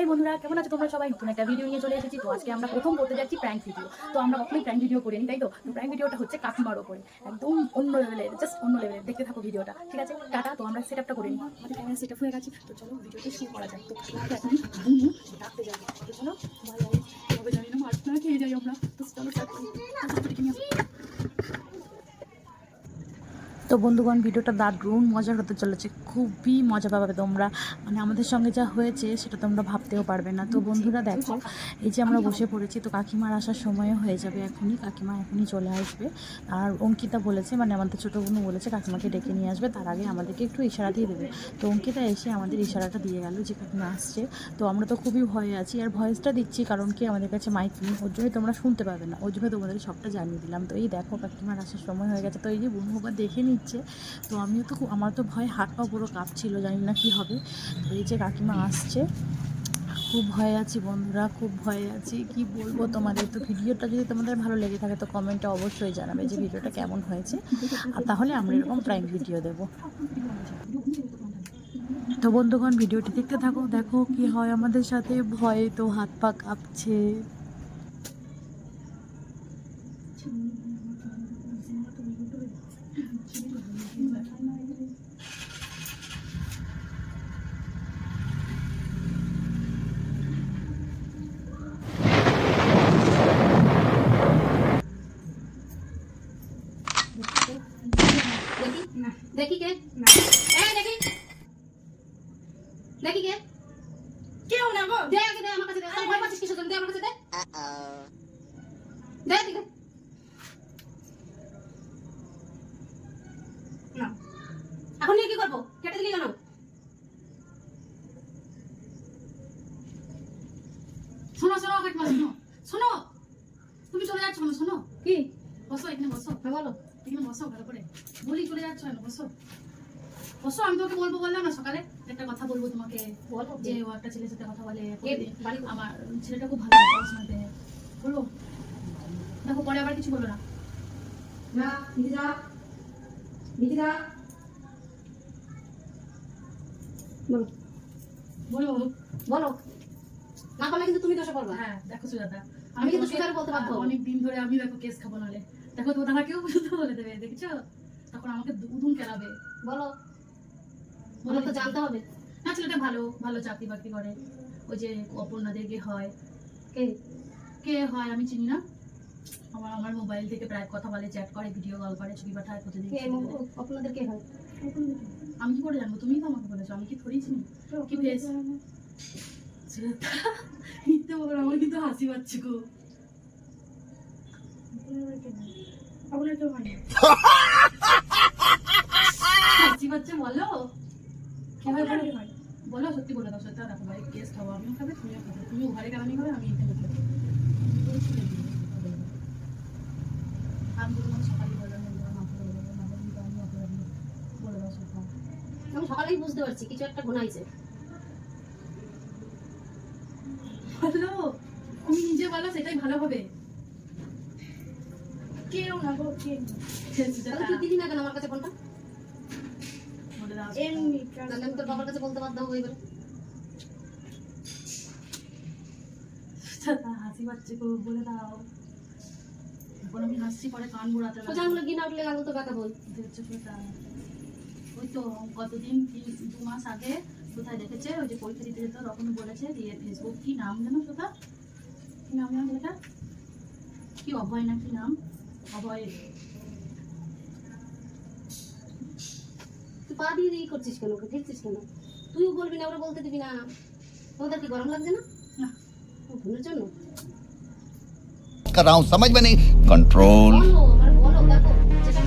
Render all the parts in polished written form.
এই বন্ধুরা কেমন আছো তোমরা সবাই? নতুন একটা ভিডিও নিয়ে চলে এসেছি। তো আজকে আমরা প্রথম করতে যাচ্ছি প্র্যাঙ্ক ভিডিও। তো আমরা কখনোই প্র্যাঙ্ক ভিডিও করিনি, তাই তো? প্র্যাঙ্ক ভিডিওটা হচ্ছে কাকিমার ওপরে, একদম অন্য লেভেলের, জাস্ট অন্য লেভেলের। দেখতে থাকো ভিডিওটা, ঠিক আছে? টাটা। তো আমরা সেটআপটা করে নিই, আমাদের ক্যামেরা সেটআপ হয়ে গেছে। তো চলো ভিডিওটা শুরু করা যাক। তো এখন বুনু ডাকতে যাবে, তো চলো ভাই তবে জানি না মাছটা খেয়ে যাই আমরা। তো চলো স্টার্ট করি। তো বন্ধুগণ, ভিডিওটা দারুণ মজার হতে চলেছে, খুবই মজা পাবে তোমরা। মানে আমাদের সঙ্গে যা হয়েছে সেটা তোমরা ভাবতেও পারবে না। তো বন্ধুরা দেখো, এই যে আমরা বসে পড়েছি, তো কাকিমার আসার সময়ও হয়ে যাবে এখনই। কাকিমা এখনই চলে আসবে। আর অঙ্কিতা বলেছে, মানে আমাদের ছোটো বোনও বলেছে কাকিমাকে ডেকে নিয়ে আসবে, তার আগে আমাদেরকে একটু ইশারা দিয়ে দেবে। তো অঙ্কিতা এসে আমাদের ইশারাটা দিয়ে গেল যে কাকিমা আসছে। তো আমরা তো খুবই ভয়ে আছি, আর ভয়েসটা দিচ্ছি কারণ কি আমাদের কাছে মাইক নেই, ওর জন্যই তোমরা শুনতে পাবে না, ওর জন্য তোমাদের সবটা জানিয়ে দিলাম। তো এই দেখো কাকিমার আসার সময় হয়ে গেছে। তো এই যে বোনু বাবা দেখে নিচ্ছে। তো আমিও তো আমার তো ভয়, হাত পা পুরো কাঁপছিল, জানি না কি হবে। তো এই যে কাকিমা আসছে, খুব ভয় আছি বন্ধুরা, খুব ভয় আছি, কি বলবো তোমাদের। তো ভিডিওটা যদি তোমাদের ভালো লেগে থাকে তো কমেন্টে অবশ্যই জানাবে যে ভিডিওটা কেমন হয়েছে, আর তাহলে আমরা এরকম প্র্যাঙ্ক ভিডিও দেবো। তো বন্ধুগণ, ভিডিওটি দেখতে থাকো, দেখো কি হয় আমাদের সাথে। ভয়ে তো হাত পা কাঁপছে। দেখি কে দেখি দেখি কে কেউ না গো, দে আগে দে আমার কাছে দে। তুই ভয় পাচ্ছিস কিসের জন্য? দে আমার কাছে দে। দে দিকে না এখন নিয়ে কি করবো? কেটে দিলি কেন? শোনো শোনো কাকিমা, শোনো শোনো, তুমি চলে যাচ্ছ না? শোনো কি বসো, এখানে বসো। হ্যাঁ বলো। এখানে বসো ভালো করে। বলি চলে যাচ্ছ না? বসো বসো, আমি তোমাকে বলবো বললাম না সকালে একটা কথা বলবো তোমাকে, বলো যে ও একটা ছেলের সাথে কথা বলে কে বাড়ি? আমার ছেলেটা খুব ভালো পড়াশোনাতে। বলো, দেখো পরে আবার কিছু বলো না। না নিকিতা, নিকিতা বলো বলো বলো, না বললে কিন্তু তুমি দোষে পড়বা। হ্যাঁ দেখো সুজাতা, আমি কিন্তু তোমাকে সুজাতা বলতে বাধ্য হবো। অনেক দিন ধরে আমি দেখো কেস খাবো, নাহলে দেখো তো তারা কেউ পর্যন্ত বলে দেবে, দেখছো? তখন আমাকে উদুম কেলাবে। বলো বলো বলো তো জানতে হবে। না, ছেলেটা ভালো ভালো চাকরি বাকরি করে, ওই যে অপর্ণাদের গে হয়। কে কে হয় আমি চিনি না, আমার আমার মোবাইল থেকে প্রায় কথা বলে, চ্যাট করে, ভিডিও কল করে, ছবি পাঠায় প্রতিদিন। কে আপনাদের কে হয়? আমি কি করে জানবো? তুমিই তো আমাকে বলেছো, আমি কি থরি চিনি? কি ফেস মিথ্যে বলো, আমার কিন্তু হাসি পাচ্ছে গো। আপনার কেউ হয় না। হাসি পাচ্ছে বলো, কি হয় বলো? হয় বলো সত্যি বলে দাও। সত্যি দেখো ভাই, কেস খাবো, আমিও খাবে, তুমিও খাবে, তুমিও ঘরে কেলামি খাবে, আমি এখানে খাবো। আমি তো তোমাকে সকালে বললাম বলে দাও সত্যি। আমি সকালেই বুঝতে পারছি কিছু একটা ঘুনাইছে। বলো, তুমি নিজে বলো, সেটাই ভালো হবে। কেউ না গো, কে সুজাতা, তুই দিলি না কেন আমার কাছে ফোনটা? বলে দাও। এমনি তাহলে আমি তোর বাবার কাছে বলতে বাধ্য হবো এবার। সুজাতা, হাসি পাচ্ছে গো, বলে দাও। এখন আমি হাসছি, পরে কান মোড়াতে সোজা আঙুলে গিয়ে না উঠলে আঙুল তো বেঁকা বই। হচ্ছে সুজাতা। ওই তো কতদিন 2 মাস আগে কোথায় দেখেছে, ওই যে পরীক্ষা দিতে যেত তখন বলেছে, দিয়ে ফেসবুক কি নাম যেন সেটা, কি নাম জানো সেটা, কি অভয় না কি নাম, অভয়। তুই পা দিয়ে দিয়ে করছিস কেন? ওকে দেখছিস কেন? তুইও বলবি না, ওরা বলতে দিবি না। তোমাদের কি গরম লাগছে না? না, ঘুমের জন্য कर रहा हूँ समझ में नहीं कंट्रोल বলো, মানে বলো, দেখো যেটা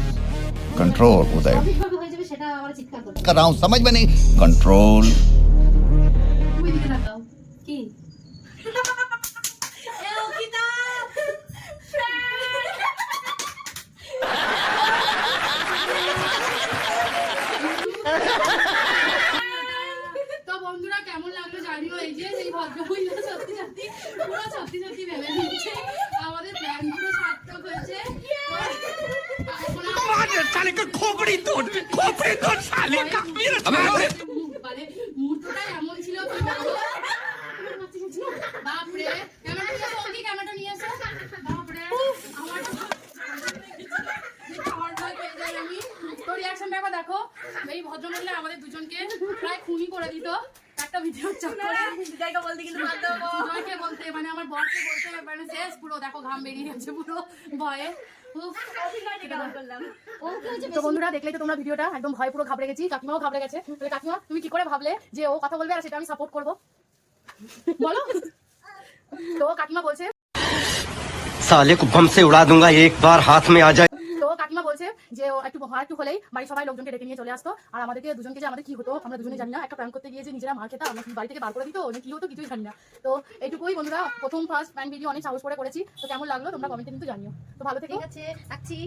कंट्रोल उदय সঠিকভাবে হয়ে যাবে সেটা আমার চিৎকার করবে। कर रहा हूँ समझ में नहीं कंट्रोल তুমি দিকে তাকাও। কি তো বন্ধুরা, কেমন লাগলো জানিও। এই যে এই ভদ্রমহিলা সত্যি সত্যি পুরো সত্যি সত্যি ভেবে নিচ্ছে আমাদের প্ল্যান পুরো সার্থক হয়েছে। साले का खोपड़ी तोड़ साले का মানে মুহূর্তটা এমন ছিল, করে দিত একটা ভিডিও চক্করে জায়গা বলতে কিন্তু জয়কে বলতে মানে আমার বরকে বলতে মানে শেষ পুরো দেখো ঘাম বেরিয়ে গেছে পুরো ভয়ে উফ। তো বন্ধুরা দেখলেই তো তোমরা ভিডিওটা একদম ভয় পুরো ঘাবড়ে গেছি, কাকিমাও ঘাবড়ে গেছে। তাহলে কাকিমা তুমি কি করে ভাবলে যে ও কথা বলবে আর সেটা আমি সাপোর্ট করবো বলো? তো কাকিমা বলছে साले को बम से उड़ा दूंगा एक बार हाथ में आ जाए। তো কাকিমা বলছে যে ও একটু হলেই বাড়ির সবাই লোকজনকে ডেকে নিয়ে চলে আসতো, আর আমাদেরকে দুজনকে যে আমাদের কি হতো আমরা দুজনে জানি না, একটা প্ল্যান করতে গিয়ে যে নিজেরা মার খেতাম, আমরা বাড়ি থেকে বার করে দিত, কি হতো কিছুই জানি না। তো এইটুকুই বন্ধুরা, প্রথম ফার্স্ট প্ল্যান ভিডিও অনেক সাহস করে করেছি। তো কেমন লাগলো তোমরা কমেন্টে কিন্তু জানিও। তো ভালো থেকো, ঠিক আছে রাখছি।